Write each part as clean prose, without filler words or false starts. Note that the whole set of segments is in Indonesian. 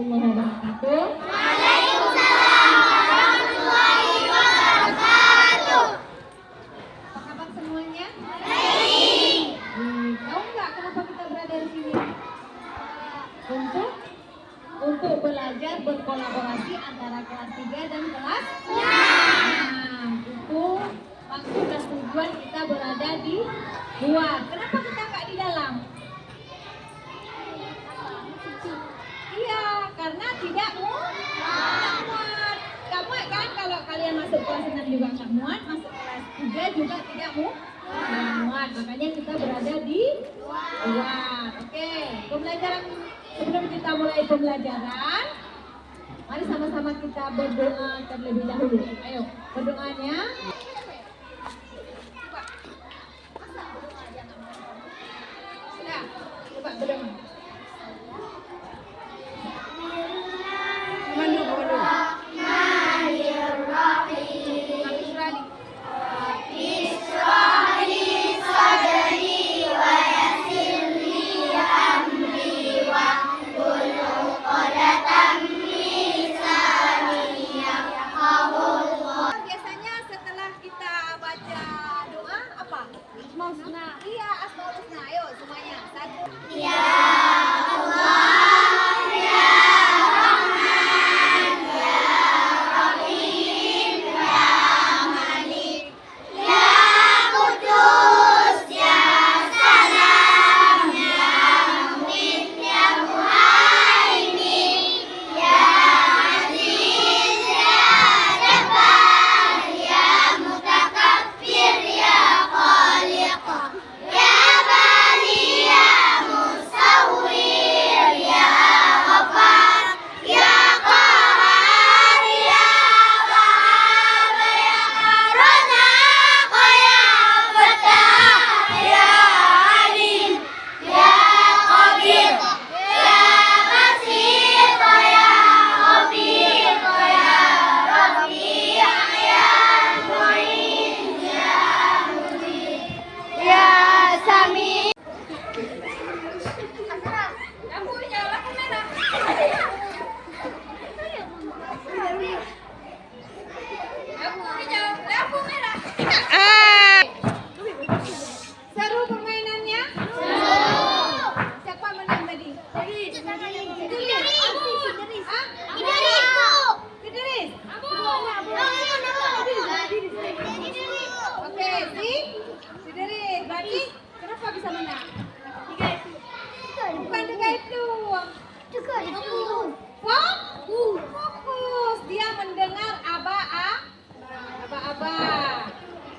wabarakatuh. Waalaikumsalam warahmatullahi wabarakatuh. Apa kabar semuanya? Baik. Tahu nggak kenapa kita berada di sini? Untuk belajar berkolaborasi antara kelas 3 dan kelas 6. Nah, itu maksud dan tujuan kita berada di luar. Kenapa kita nggak di dalam? Iya, karena tidak muat. Nggak muat kan? Kalau kalian masuk kelas 6 juga nggak muat, masuk kelas 3 juga tidak muat. Makanya kita berada di luar. Oke, pembelajaran sebelum kita mulai pembelajaran, mari sama-sama kita berdoa terlebih dahulu. Ayo, berdoanya. Sudah, coba berdoa. Iya, asmaul husna. Ayo semuanya. Satu. Ya Allah, ya Rahman, ya Rahim, ya Malik, ya Qudus, ya Salam, ya Mu'min, ya Muhaimin, ya Aziz, ya Jabbar, ya Mutakabbir, ya Khaliq. Seru permainannya? Siapa menang tadi? Oke, Sideris. Berarti kenapa bisa menang? Bukan tiga itu. Fokus. Dia mendengar aba-aba.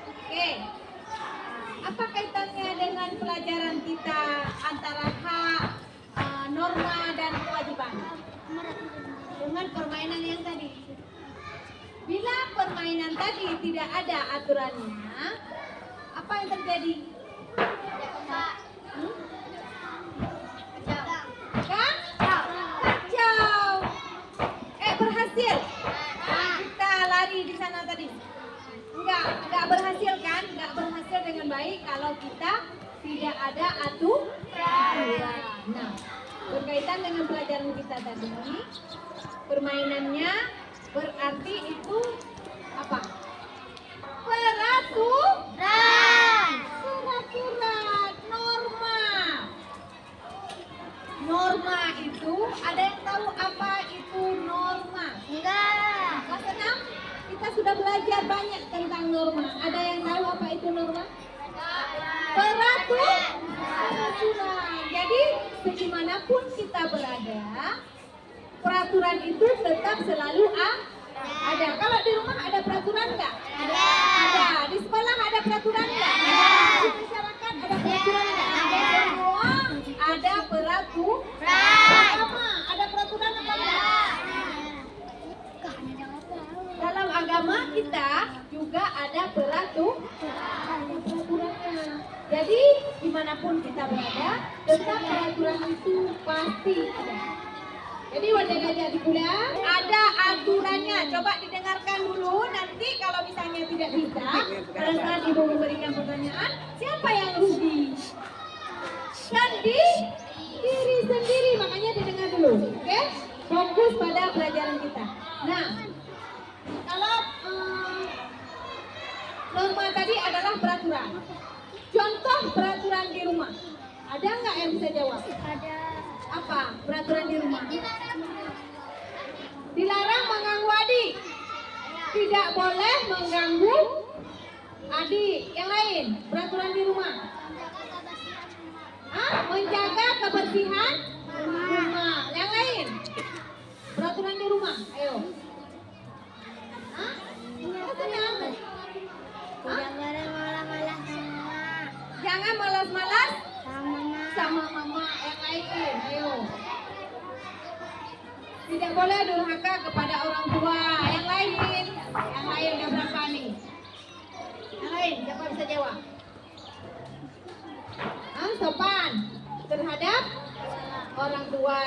Oke. Apa kaitannya dengan pelajaran kita antara hak, norma dan kewajiban? Dengan permainan yang tadi. Bila permainan tadi tidak ada aturannya, apa yang terjadi? Kacau. Berhasil. Kita lari di sana tadi. Enggak berhasil kan? Enggak berhasil dengan baik kalau kita tidak ada aturan. Nah, berkaitan dengan pelajaran kita tadi, permainannya berarti itu apa? Peraturan, norma. Norma itu, ada yang tahu apa itu norma? Enggak. Kelas 6 kita sudah belajar banyak tentang norma. Ada yang tahu apa itu norma? Peraturan. Jadi segimanapun kita berada, peraturan itu tetap selalu ada. Kalau di rumah ada peraturan nggak? Ada. Di sekolah ada peraturan nggak? Di masyarakat ada peraturan nggak? Semua ada peraturan. Ada peraturan apa enggak? Dalam agama kita juga ada peraturannya. Jadi dimanapun kita berada, tetap peraturan itu pasti ada. Jadi adik-adik kuliah ada aturannya. Coba didengarkan dulu. Nanti kalau misalnya tidak bisa, pada saat ibu memberikan pertanyaan, siapa yang rugi? Kan diri sendiri. Makanya didengar dulu. Oke? Fokus. Ada nggak yang bisa jawab? Ada. Apa peraturan di rumah? Dilarang mengganggu adik. Tidak boleh mengganggu adik. Yang lain, peraturan di rumah. Menjaga kebersihan rumah. Yang lain, peraturan di rumah. Ayo. Tidak boleh malas-malas sama Jangan malas-malas mama. sama mama. Yang lain, ayo. Tidak boleh durhaka kepada orang tua. Yang lain ada berapa nih? Yang lain, siapa bisa jawab? Sopan terhadap orang tua.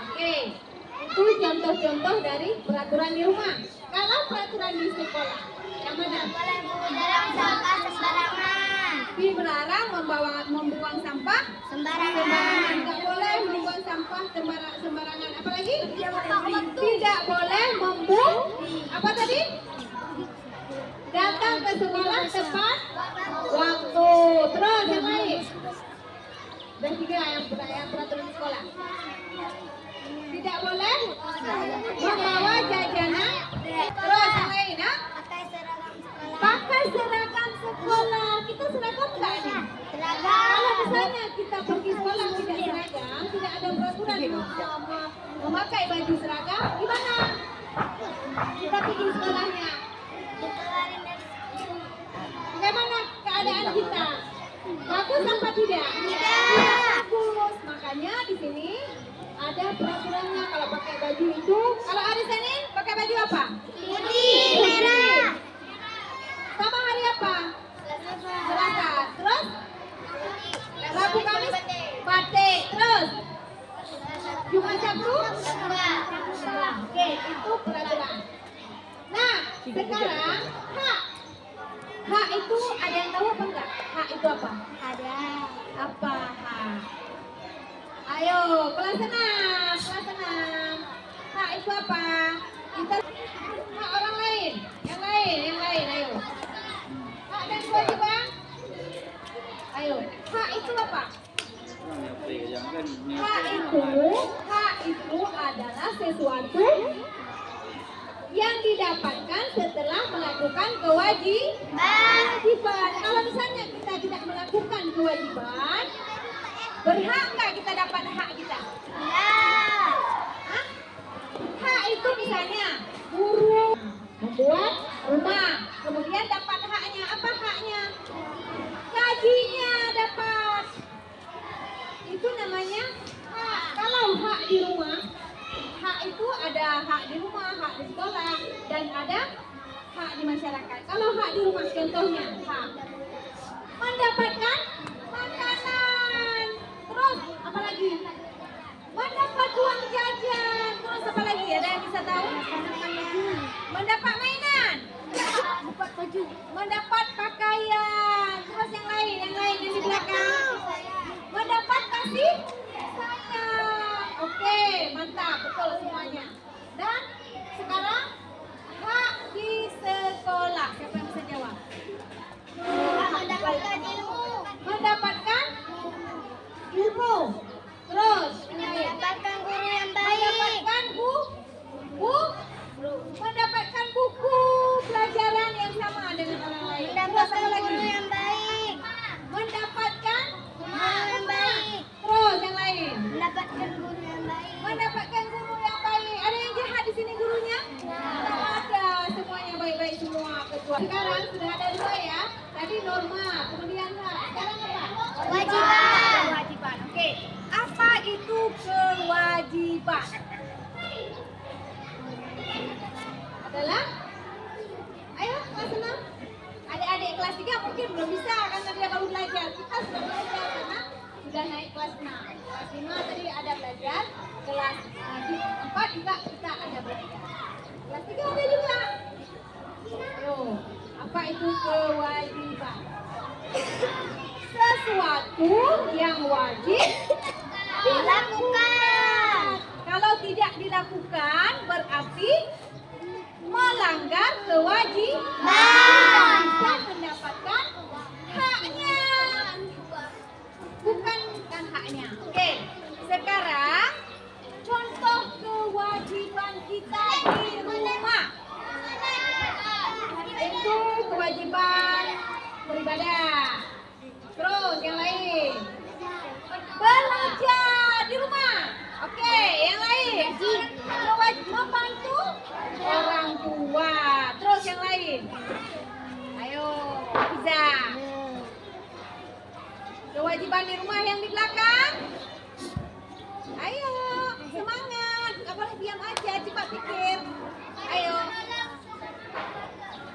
Oke, itu contoh-contoh dari peraturan di rumah. Kalau peraturan di sekolah, yang mana? Boleh membuang sampah sembarangan. Dilarang membuang sampah sembarangan. Tidak boleh membuang sampah sembarangan. Apalagi? Tidak boleh membuang apa tadi? Datang ke sekolah tepat waktu. Terus yang lain? Dan tiga yang peraturan sekolah. Tidak boleh membawa jajanan. Terus yang lain, pakai seragam sekolah. Kita seragam nggak nih? Kalau misalnya kita pergi sekolah tidak seragam, tidak ada peraturan memakai baju seragam, gimana? Kita pergi sekolahnya. Bagaimana keadaan kita? Bagus apa tidak? Bagus. Makanya di sini ada peraturannya. Kalau pakai baju itu, kalau hari Senin pakai baju apa? Putih, merah. Sama hari apa? Selasa. Terus? Rabu Kamis batik. Terus? Jumat Sabtu? Oke, itu peraturan. Nah, sekarang hak. Hak itu ada yang tahu apa enggak? Hak itu apa? Ada. Apa hak? Ayo, kelas 6. Hak itu apa? Kita hak orang lain. Yang lain, ayo. Hak dan kewajiban. Ayo, hak itu apa? Hak itu adalah sesuatu yang didapatkan setelah melakukan kewajiban. Kalau misalnya kita tidak melakukan kewajiban, berhak nggak kita dapat hak kita? Enggak. Hak itu misalnya guru membuat rumah, kemudian dapat haknya. Apa haknya? Gajinya dapat. Itu namanya hak. Kalau hak di rumah, hak itu ada hak di rumah, hak di sekolah, dan ada hak di masyarakat. Kalau hak di rumah contohnya hak mendapatkan makanan. Terus apa lagi? Mendapat uang jajan. Terus apa lagi? Ada yang bisa tahu? Mendapat mainan. Mendapat pakaian. Terus yang lain yang di belakang. Mendapat kasih sayang. Oke, mantap, betul semuanya. Dan sekarang hak di sekolah. Siapa yang bisa jawab? Mendapatkan ilmu. Mendapatkan ilmu. Terus Mendapatkan guru yang baik. mendapatkan mendapatkan buku pelajaran yang sama dengan orang lain. Mendapatkan Terus apa lagi? guru yang baik. Mendapatkan Guru yang baik. terus yang lain. Mendapatkan guru yang baik. Mendapatkan guru yang baik. Ada yang jahat di sini gurunya? Tidak ada. Semuanya baik-baik semua. Kecuali sekarang sudah ada dua ya. Tadi norma, kemudian hak. Sekarang apa? Kewajiban. Kewajiban. Oke. Apa itu kewajiban? Adalah ayo kelas 6. Adik-adik kelas 3 mungkin belum bisa karena dia baru belajar. Kita sudah belajar karena sudah naik kelas 6. Kelas 5 tadi ada belajar. Kelas 4 juga kita ada belajar. Kelas 3 ada juga. Ayo, apa itu kewajiban? Sesuatu yang wajib dilakukan. Kalau tidak dilakukan berarti melanggar kewajiban. Bisa mendapatkan haknya. Bukan hak kewajibannya. Oke, sekarang contoh kewajiban kita di rumah. Itu kewajiban beribadah. Terus yang lain, belajar di rumah. Oke, yang lain, kewajiban membantu orang tua. Terus yang lain, ayo Iza. Kewajiban di rumah yang di belakang. Ayo, semangat. Gak boleh diam aja, cepat pikir. Ayo.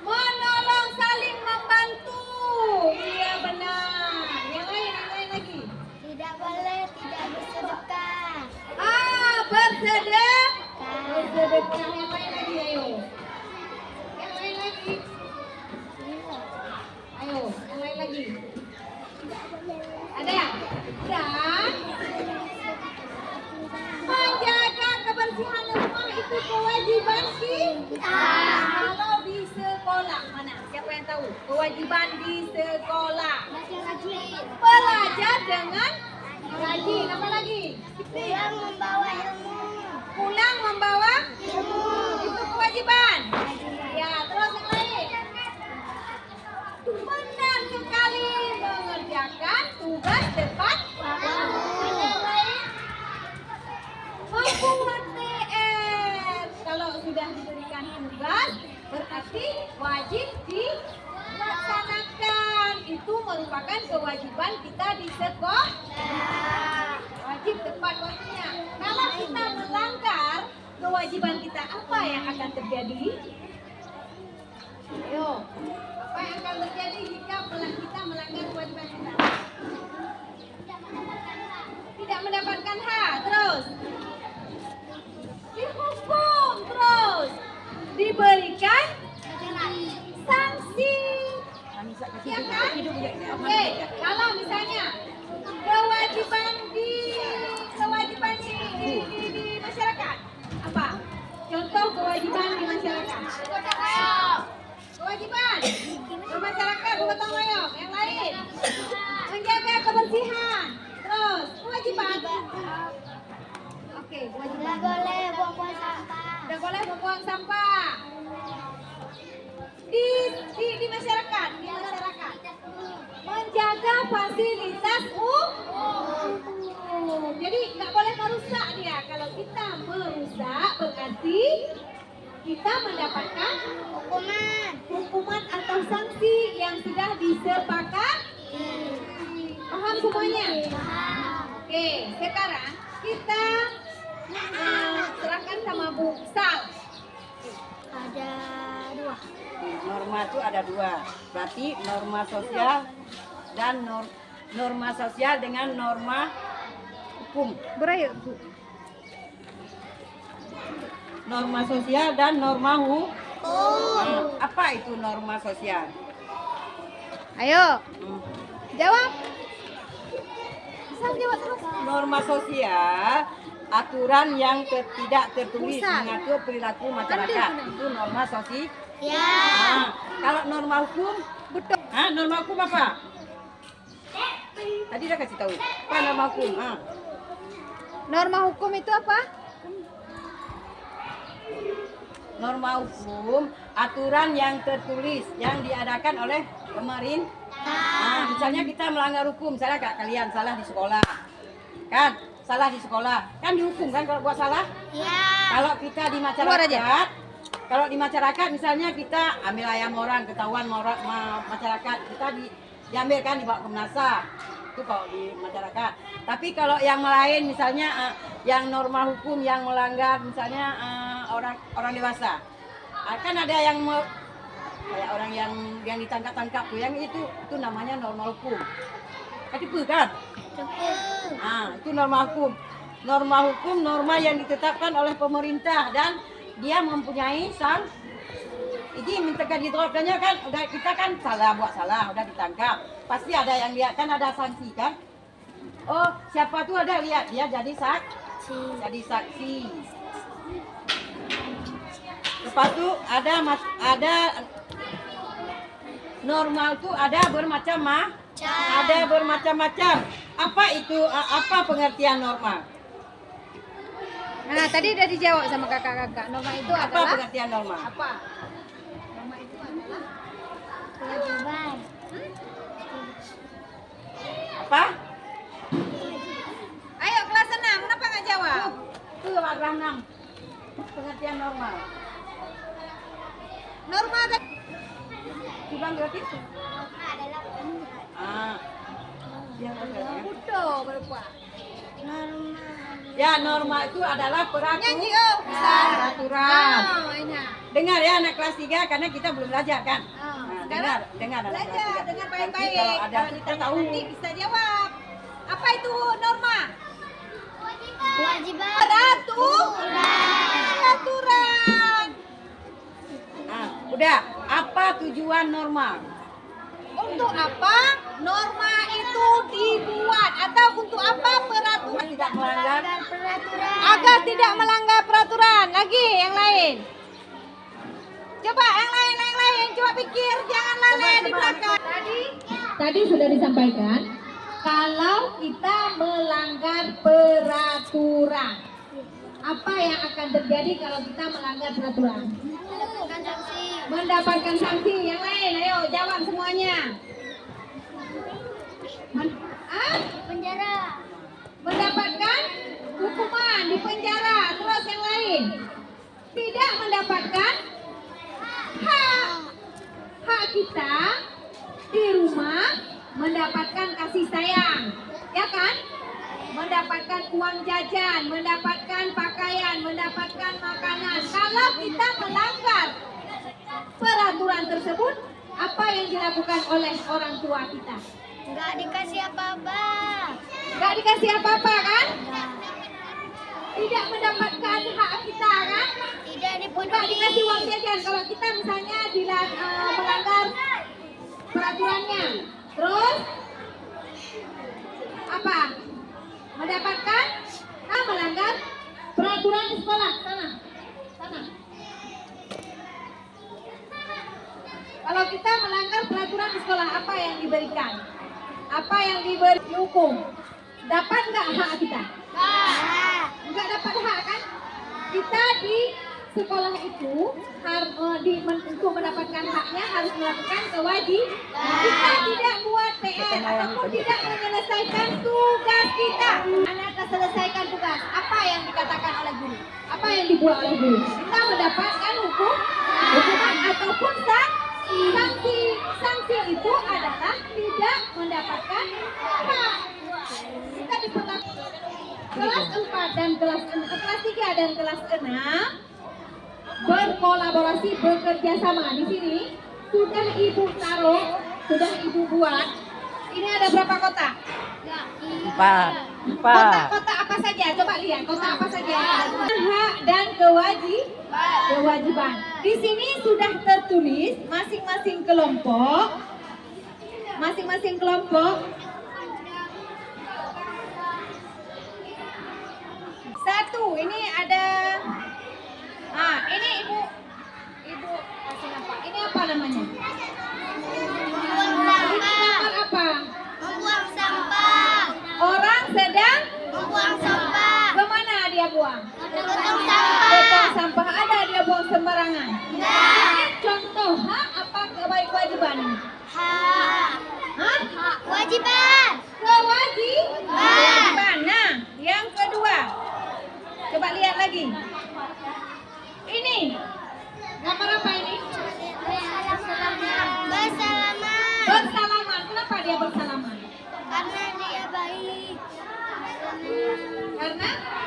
Menolong, saling membantu. Iya benar. Yang lain lagi. Tidak boleh tidak bersedekah. Bersedekah. Bersedekah. Yang lain lagi, ayo. Yang lain lagi. Ayo, yang lain lagi. Ada? Dan menjaga kebersihan rumah itu kewajiban kita. Kalau di sekolah, mana? Siapa yang tahu? Kewajiban di sekolah. Belajar dengan rajin. Apa lagi? Pulang membawa ilmu. Pulang membawa Ilmu. itu kewajiban. Ya, terus yang lain. Benar sekali, mengerjakan tugas tepat waktu. Yang lain, membuat PR. Kalau sudah diberikan tugas, berarti wajib dilaksanakan. Itu merupakan kewajiban kita di sekolah. Wajib tepat waktunya. Kalau kita melanggar kewajiban kita, apa yang akan terjadi? Ayo, apa yang akan terjadi jika kita melanggar kewajiban kita? Tidak mendapatkan hak, terus dihukum, terus diberikan sanksi. Ya kan? Oke, kalau misalnya kewajiban di masyarakat, apa? Contoh kewajiban di masyarakat. Kewajiban bermasyarakat, bergotong royong. Yang lain, menjaga kebersihan. Terus kewajiban. Oke, kewajiban. Tidak boleh buang-buang sampah. Tidak boleh membuang sampah. Di masyarakat, menjaga fasilitas umum. Jadi nggak boleh merusak dia. Kalau kita merusak, berarti kita mendapatkan hukuman atau sanksi yang sudah disepakati. Paham semuanya? Oke, sekarang kita serahkan sama Bu Sal. Ada dua. Norma itu ada dua, berarti norma sosial dan norma sosial dengan norma hukum. Berayu, Bu. Norma sosial dan norma hukum. Apa itu norma sosial? Ayo, Hmm. jawab. Sal jawab terus. Norma sosial aturan yang tidak tertulis Pusat. mengatur perilaku masyarakat. Itu norma sosial. Ya. Kalau norma hukum, Betul. norma hukum apa? Tadi udah kasih tahu. Apa norma hukum? Norma hukum itu apa? Norma hukum aturan yang tertulis yang diadakan oleh pemerintah. Misalnya kita melanggar hukum, misalnya kalian salah di sekolah, kan? Salah di sekolah, kan dihukum kan kalau buat salah? Ya. Kalau kita di Keluar aja. masyarakat, kalau di masyarakat misalnya kita ambil ayam orang, ketahuan masyarakat, kita diambil kan dibawa ke Komnas HAM. Itu kalau di masyarakat. Tapi kalau yang lain misalnya yang norma hukum yang melanggar misalnya orang dewasa. Kan ada yang kayak orang yang ditangkap tuh, yang itu namanya norma hukum. Ketipu kan? Itu norma hukum. Norma hukum norma yang ditetapkan oleh pemerintah dan dia mempunyai Jadi mintakan ditolakkannya kan udah kita kan buat salah udah ditangkap. Pasti ada yang lihat kan ada sanksi kan? Oh, siapa tuh ada lihat dia jadi saksi. Lepas itu ada normal tuh ada bermacam-macam. apa pengertian norma? Nah, tadi udah dijawab sama kakak-kakak. Norma itu Apa adalah pengertian norma? apa? Norma itu adalah Kewajiban. Apa? Ayo kelas 6, kenapa nggak jawab? Itu paragraf 6. Pengertian norma. Norma tadi. Dibilang gratis? Norma adalah Ah. Yang pengertian. Udah berapa? norma. Ya, norma itu adalah Nyanyi oh, bisa. peraturan. Oh, ini. Dengar ya anak kelas 3 karena kita belum belajar kan? Oh, Nah, sekarang dengar anak kelas belajar 3. dengan Nanti baik-baik. kalau ada Kalau kita ditanya tahu. nanti bisa jawab. Apa itu norma? Kewajiban. Peraturan. Nah, udah. Apa tujuan norma? Untuk apa norma itu dibuat atau untuk apa peraturan? Tidak melanggar. Peraturan. Agar tidak melanggar peraturan. Lagi yang lain. Coba yang lain. Coba pikir, jangan lalai di belakang. Tadi sudah disampaikan kalau kita melanggar peraturan. Apa yang akan terjadi kalau kita melanggar peraturan? Mendapatkan sanksi. Mendapatkan sanksi. Yang lain, ayo jawab semuanya. Penjara. Mendapatkan hukuman di penjara. Terus yang lain, tidak mendapatkan hak kita di rumah, mendapatkan kasih sayang, ya kan? Mendapatkan uang jajan, mendapatkan pakaian, mendapatkan makanan. Kalau kita melanggar peraturan tersebut, apa yang dilakukan oleh orang tua kita? Nggak dikasih apa-apa. Gak dikasih apa-apa kan? Tidak mendapatkan hak kita kan? Tidak Gak dipenuhi. dikasih uang jajan. Kalau kita misalnya melanggar peraturannya, terus apa? Mendapatkan melanggar peraturan di sekolah. Sana. Kalau kita melanggar peraturan di sekolah, apa yang diberikan? Apa yang diberi hukum? Dapat nggak hak kita? Nggak dapat hak kan? Kita di sekolah itu untuk mendapatkan haknya harus melakukan kewajiban. Kita tidak buat PR ataupun tidak menyelesaikan tugas kita. Anak selesaikan tugas. Apa yang dikatakan oleh guru? Apa yang dibuat oleh guru? Kita mendapatkan hukuman ataupun sanksi. Sanksi itu adalah tidak mendapatkan hak. Kita diperlakukan kelas 4 dan kelas 3 dan kelas 6 berkolaborasi, bekerja sama. Di sini sudah ibu taruh, sudah ibu buat. Ini ada berapa kotak? 4. Kotak-kotak apa saja? Coba lihat, kotak apa saja? Hak dan kewajiban. Di sini sudah tertulis masing-masing kelompok. Satu, ini ada. Ini ibu kasih apa? Ini apa namanya? Membuang Ini sampah. gambar apa? Membuang sampah. Orang sedang Membuang sampah. kemana dia buang? Membuang sampah. Potong sampah ada dia buang sembarangan. Nah. Ini contoh hak apa kewajiban ini? Hak. Hah? Kewajiban. Kewajiban. Nah, yang kedua. Coba lihat lagi. Ini. Gambar apa ini? Bersalaman. Bersalaman. Kenapa dia bersalaman? Karena dia baik.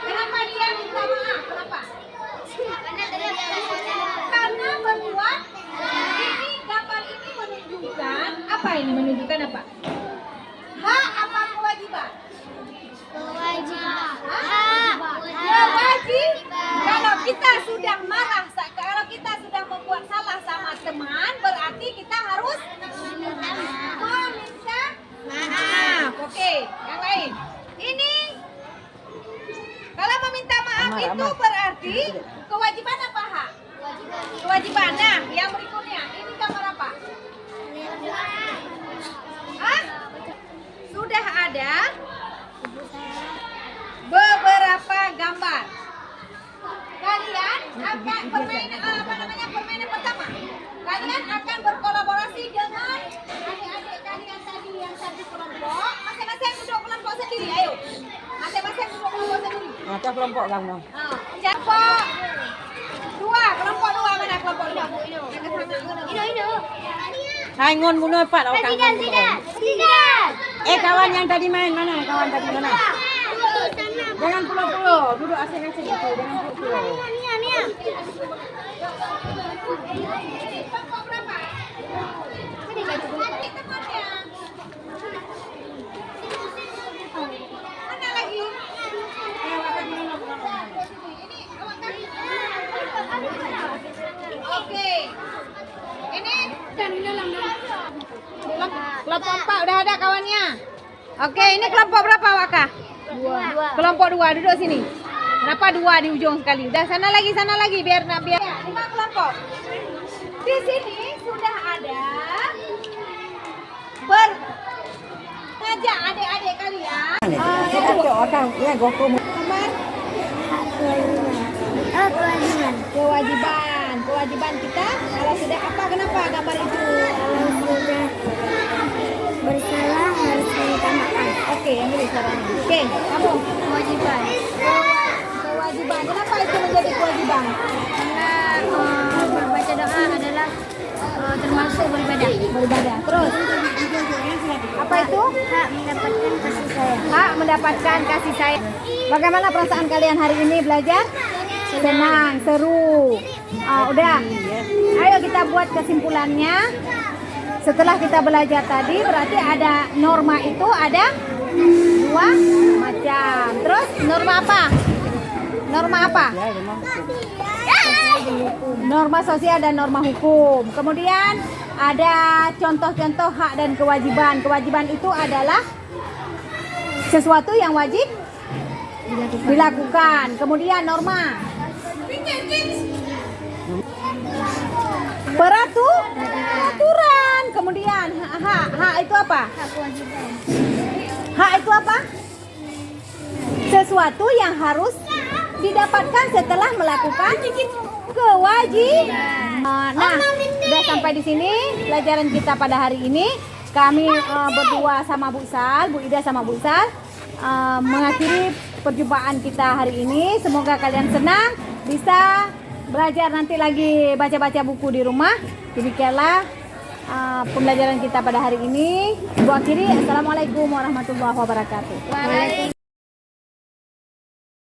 Kenapa dia minta maaf? Kenapa? Karena dia bersalaman. Karena berbuat. Ini gambar ini menunjukkan apa ini? Menunjukkan apa? Hak apa kewajiban? Kewajiban. Kewajiban. Kalau kita sudah marah, kalau kita sudah membuat salah sama teman, berarti kita harus meminta maaf. Oke, yang lain. Ini kalau meminta maaf itu berarti kewajiban apa hak? Kewajiban. Nah, yang berikutnya ini gambar apa? Sudah ada permainan pertama. Kalian akan berkolaborasi dengan adik-adik kalian tadi yang satu kelompok. Masing-masing duduk kelompok sendiri. Ayo. Masing-masing duduk kelompok sendiri. Mata kelompok kamu. Kelompok dua. Kelompok dua mana kelompok dua? Ino. Hai ngon munu empat awak kawan. Tidak. Kawan yang tadi main mana? Kawan tadi mana? Jangan pulau-pulau, duduk asing-asing itu. Jangan pulau-pulau. Kelompok berapa? Temannya. Mana lagi? Ini awak kaki. Oke. Ini kelompok 4 udah ada kawannya. Oke, ini kelompok berapa Waka? Dua. Kelompok 2 duduk sini. Kenapa 2 di ujung sekali? Udah sana lagi biar 5 kelompok. Di sini sudah ada ngajak adik-adik kalian. Ya GoPro. Kewajiban kita kalau sudah apa kenapa gambar itu? Sudah bersalah harus minta maaf. Oke, ambil caranya. Oke, kamu Kewajiban. kewajiban. Kenapa itu menjadi kewajiban? Karena berbaca doa adalah termasuk beribadah. Terus apa itu? Hak mendapatkan kasih sayang. Hak mendapatkan kasih sayang. Bagaimana perasaan kalian hari ini belajar? Senang, seru. Udah. Ayo kita buat kesimpulannya. Setelah kita belajar tadi berarti ada norma itu ada 2 macam. Terus norma apa? Norma apa? Norma sosial dan norma hukum. Kemudian ada contoh-contoh hak dan kewajiban. Kewajiban itu adalah sesuatu yang wajib dilakukan. Kemudian norma. Peraturan. Kemudian hak itu apa? Hak itu apa? Sesuatu yang harus didapatkan setelah melakukan kewajiban. Nah, sudah sampai di sini pelajaran kita pada hari ini. Kami berdua sama Bu Sal, Bu Ida sama Bu Sal mengakhiri perjumpaan kita hari ini. Semoga kalian senang, bisa belajar nanti lagi baca-baca buku di rumah. Demikianlah pembelajaran kita pada hari ini. Bu akhiri, Assalamualaikum warahmatullahi wabarakatuh.